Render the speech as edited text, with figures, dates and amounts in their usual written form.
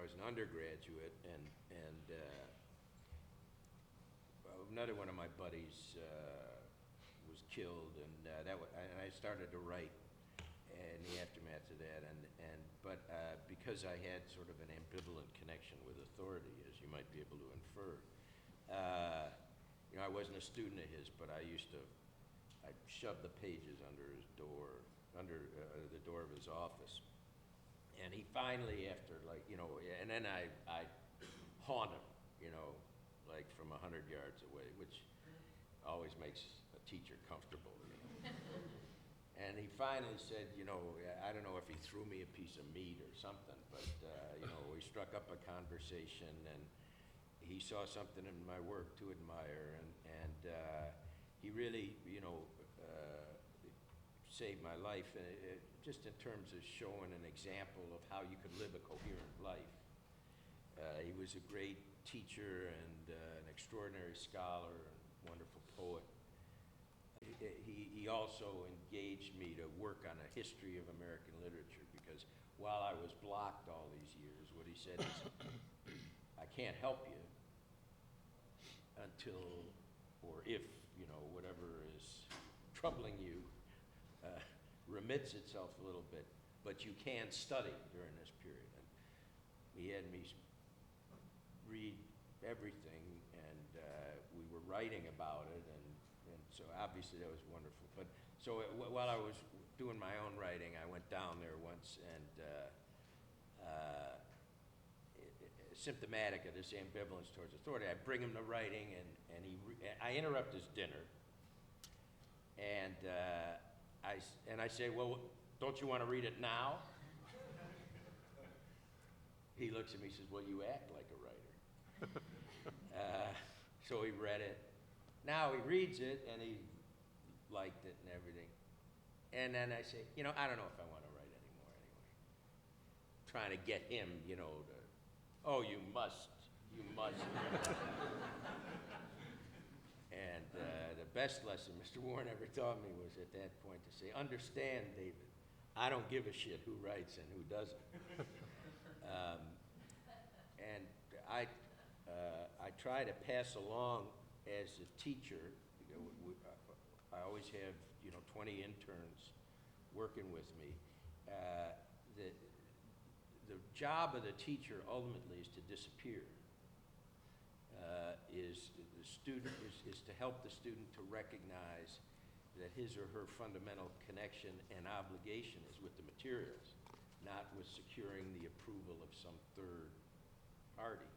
was an undergraduate, and another one of my buddies was killed, and and I started to write in the aftermath of that, but because I had sort of an ambivalent connection with authority, as you might be able to infer, I wasn't a student of his, but I'd shove the pages under his door, under the door of his office. And he finally, after and then I haunt him, like from 100 yards away, which always makes a teacher comfortable. And he finally said, I don't know if he threw me a piece of meat or something, but we struck up a conversation, and he saw something in my work to admire, and he really, saved my life, just in terms of showing an example of how you could live a coherent life. He was a great teacher and an extraordinary scholar and wonderful poet. He also engaged me to work on a history of American literature, because while I was blocked all these years, what he said is, I can't help you until, or if, whatever is troubling you remits itself a little bit, but you can study during this period. And he had me read everything, and we were writing about it, and so obviously that was wonderful. But so while I was doing my own writing, I went down there once, and symptomatic of this ambivalence towards authority, I bring him to writing, and I interrupt his dinner, and I say, well, don't you want to read it now? He looks at me and says, well, you act like a writer. So he read it. Now he reads it, and he liked it and everything. And then I say, I don't know if I want to write anymore anyway. Trying to get him, oh, you must. And the best lesson Mr. Warren ever taught me was at that point to say, understand, David, I don't give a shit who writes and who doesn't. And I try to pass along as a teacher. I always have 20 interns working with me. The job of the teacher ultimately is to disappear. Is to help the student to recognize that his or her fundamental connection and obligation is with the materials, not with securing the approval of some third party.